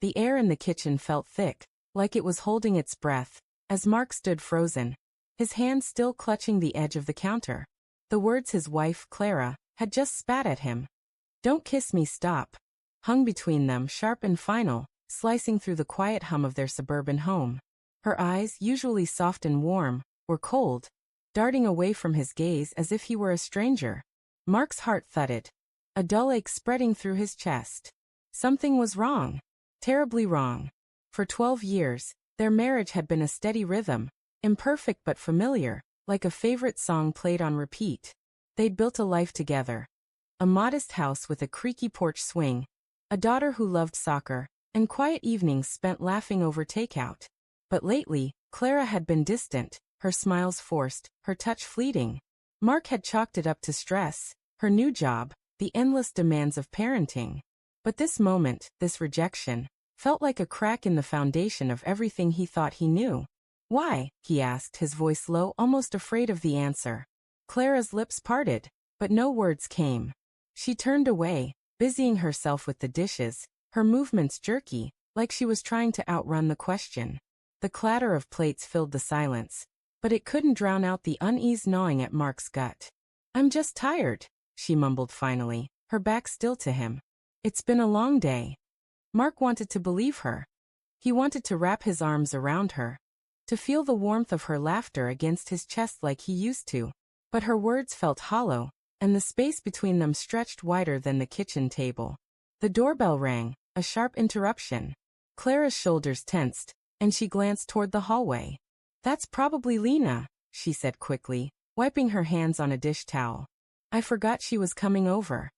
The air in the kitchen felt thick, like it was holding its breath, as Mark stood frozen, his hand still clutching the edge of the counter. The words his wife, Clara, had just spat at him. "Don't kiss me, stop," hung between them, sharp and final, slicing through the quiet hum of their suburban home. Her eyes, usually soft and warm, were cold, darting away from his gaze as if he were a stranger. Mark's heart thudded, a dull ache spreading through his chest. Something was wrong. Terribly wrong. For 12 years, their marriage had been a steady rhythm, imperfect but familiar, like a favorite song played on repeat. They'd built a life together. A modest house with a creaky porch swing, a daughter who loved soccer, and quiet evenings spent laughing over takeout. But lately, Clara had been distant, her smiles forced, her touch fleeting. Mark had chalked it up to stress, her new job, the endless demands of parenting. But this moment, this rejection, felt like a crack in the foundation of everything he thought he knew. "Why?" he asked, his voice low, almost afraid of the answer. Clara's lips parted, but no words came. She turned away, busying herself with the dishes, her movements jerky, like she was trying to outrun the question. The clatter of plates filled the silence, but it couldn't drown out the unease gnawing at Mark's gut. "I'm just tired," she mumbled finally, her back still to him. "It's been a long day." Mark wanted to believe her. He wanted to wrap his arms around her, to feel the warmth of her laughter against his chest like he used to. But her words felt hollow, and the space between them stretched wider than the kitchen table. The doorbell rang, a sharp interruption. Clara's shoulders tensed, and she glanced toward the hallway. "That's probably Lena," she said quickly, wiping her hands on a dish towel. "I forgot she was coming over."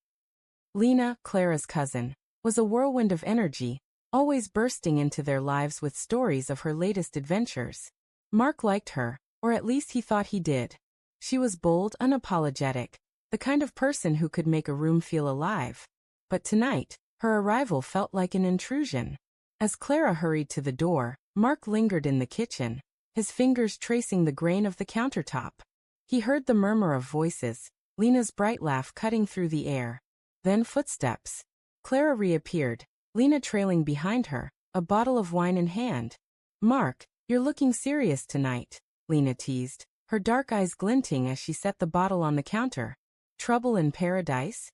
Lena, Clara's cousin, was a whirlwind of energy, always bursting into their lives with stories of her latest adventures. Mark liked her, or at least he thought he did. She was bold, unapologetic, the kind of person who could make a room feel alive. But tonight, her arrival felt like an intrusion. As Clara hurried to the door, Mark lingered in the kitchen, his fingers tracing the grain of the countertop. He heard the murmur of voices, Lena's bright laugh cutting through the air. Then footsteps. Clara reappeared, Lena trailing behind her, a bottle of wine in hand. "Mark, you're looking serious tonight," Lena teased, her dark eyes glinting as she set the bottle on the counter. "Trouble in paradise?"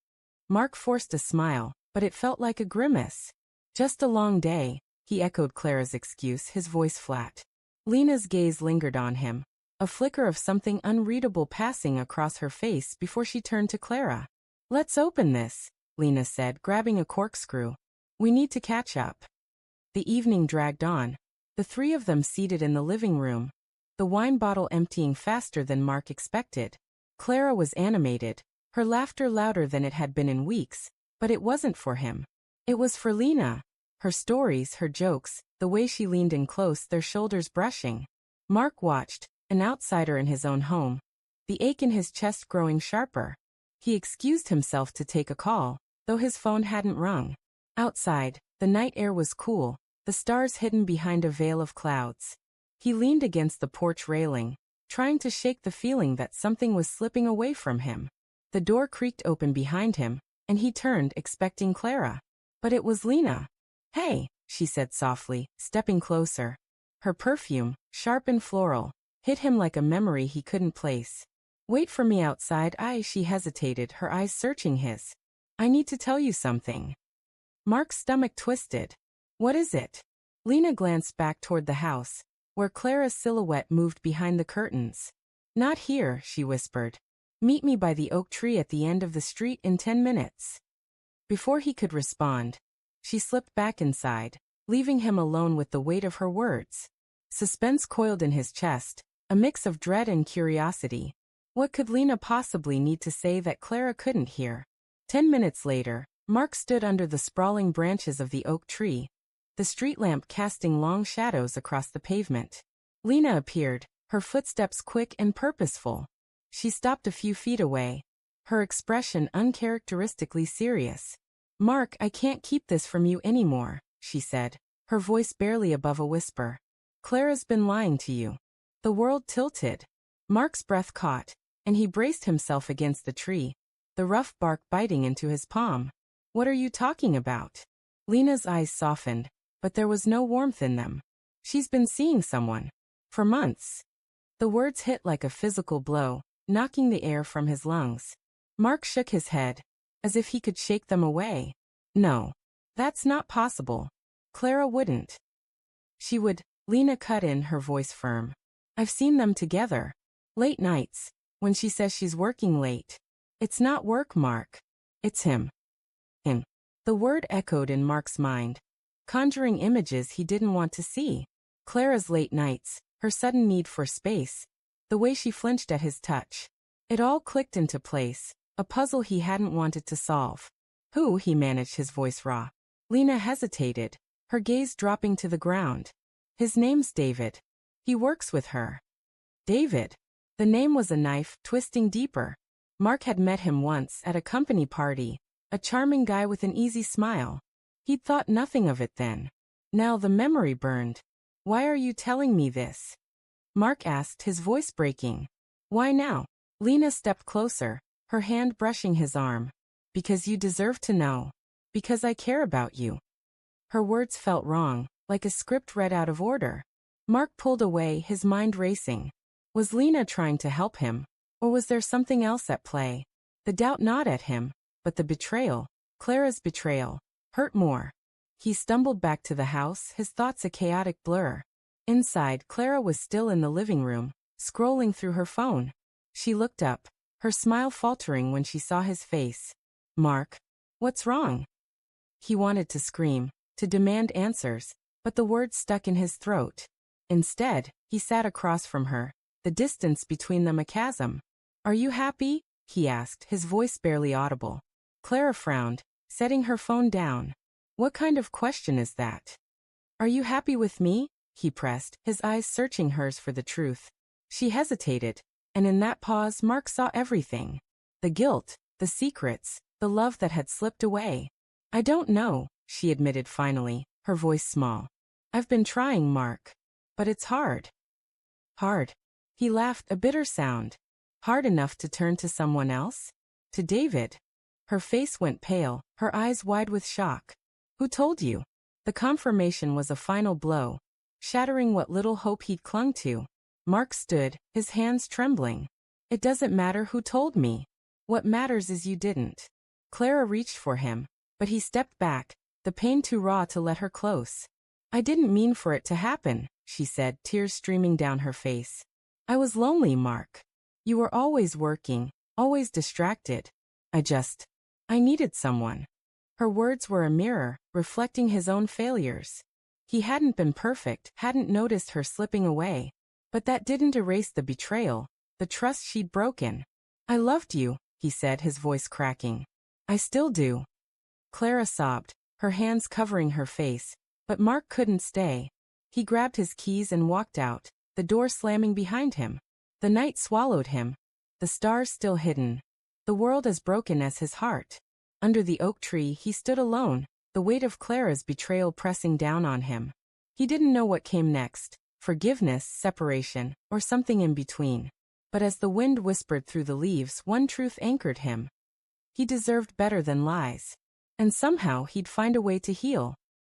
Mark forced a smile, but it felt like a grimace. "Just a long day," he echoed Clara's excuse, his voice flat. Lena's gaze lingered on him, a flicker of something unreadable passing across her face before she turned to Clara. "Let's open this," Lena said, grabbing a corkscrew. "We need to catch up." The evening dragged on, the three of them seated in the living room, the wine bottle emptying faster than Mark expected. Clara was animated, her laughter louder than it had been in weeks, but it wasn't for him. It was for Lena. Her stories, her jokes, the way she leaned in close, their shoulders brushing. Mark watched, an outsider in his own home, the ache in his chest growing sharper. He excused himself to take a call, though his phone hadn't rung. Outside, the night air was cool, the stars hidden behind a veil of clouds. He leaned against the porch railing, trying to shake the feeling that something was slipping away from him. The door creaked open behind him, and he turned, expecting Clara. But it was Lena. "Hey," she said softly, stepping closer. Her perfume, sharp and floral, hit him like a memory he couldn't place. "Wait for me outside." She hesitated, her eyes searching his. "I need to tell you something." Mark's stomach twisted. "What is it?" Lena glanced back toward the house, where Clara's silhouette moved behind the curtains. "Not here," she whispered. "Meet me by the oak tree at the end of the street in 10 minutes. Before he could respond, she slipped back inside, leaving him alone with the weight of her words. Suspense coiled in his chest, a mix of dread and curiosity. What could Lena possibly need to say that Clara couldn't hear? 10 minutes later, Mark stood under the sprawling branches of the oak tree, the street lamp casting long shadows across the pavement. Lena appeared, her footsteps quick and purposeful. She stopped a few feet away, her expression uncharacteristically serious. "Mark, I can't keep this from you anymore," she said, her voice barely above a whisper. "Clara's been lying to you." The world tilted. Mark's breath caught, and he braced himself against the tree, the rough bark biting into his palm. "What are you talking about?" Lena's eyes softened, but there was no warmth in them. She's been seeing someone. For months. The words hit like a physical blow, knocking the air from his lungs. Mark shook his head, as if he could shake them away. No. That's not possible. Clara wouldn't. She would. Lena cut in, her voice firm. I've seen them together. Late nights, when she says she's working late. It's not work, Mark. It's him. Him. The word echoed in Mark's mind, conjuring images he didn't want to see. Clara's late nights, her sudden need for space, the way she flinched at his touch. It all clicked into place, a puzzle he hadn't wanted to solve. Who? He managed, his voice raw. Lena hesitated, her gaze dropping to the ground. His name's David. He works with her. David. The name was a knife, twisting deeper. Mark had met him once at a company party, a charming guy with an easy smile. He'd thought nothing of it then. Now the memory burned. Why are you telling me this? Mark asked, his voice breaking. Why now? Lena stepped closer, her hand brushing his arm. Because you deserve to know. Because I care about you. Her words felt wrong, like a script read out of order. Mark pulled away, his mind racing. Was Lena trying to help him? Or was there something else at play? The doubt gnawed at him, but the betrayal, Clara's betrayal, hurt more. He stumbled back to the house, his thoughts a chaotic blur. Inside, Clara was still in the living room, scrolling through her phone. She looked up, her smile faltering when she saw his face. Mark, what's wrong? He wanted to scream, to demand answers, but the words stuck in his throat. Instead, he sat across from her, the distance between them a chasm. Are you happy? He asked, his voice barely audible. Clara frowned, setting her phone down. What kind of question is that? Are you happy with me? He pressed, his eyes searching hers for the truth. She hesitated, and in that pause Mark saw everything. The guilt, the secrets, the love that had slipped away. I don't know, she admitted finally, her voice small. I've been trying, Mark. But it's hard. Hard. He laughed, a bitter sound. Hard enough to turn to someone else? To David. Her face went pale, her eyes wide with shock. Who told you? The confirmation was a final blow, shattering what little hope he'd clung to. Mark stood, his hands trembling. It doesn't matter who told me. What matters is you didn't. Clara reached for him, but he stepped back, the pain too raw to let her close. I didn't mean for it to happen, she said, tears streaming down her face. I was lonely, Mark. You were always working, always distracted. I needed someone. Her words were a mirror, reflecting his own failures. He hadn't been perfect, hadn't noticed her slipping away. But that didn't erase the betrayal, the trust she'd broken. I loved you, he said, his voice cracking. I still do. Clara sobbed, her hands covering her face, but Mark couldn't stay. He grabbed his keys and walked out, the door slamming behind him. The night swallowed him, the stars still hidden, the world as broken as his heart. Under the oak tree he stood alone, the weight of Clara's betrayal pressing down on him. He didn't know what came next, forgiveness, separation, or something in between. But as the wind whispered through the leaves, one truth anchored him. He deserved better than lies. And somehow he'd find a way to heal.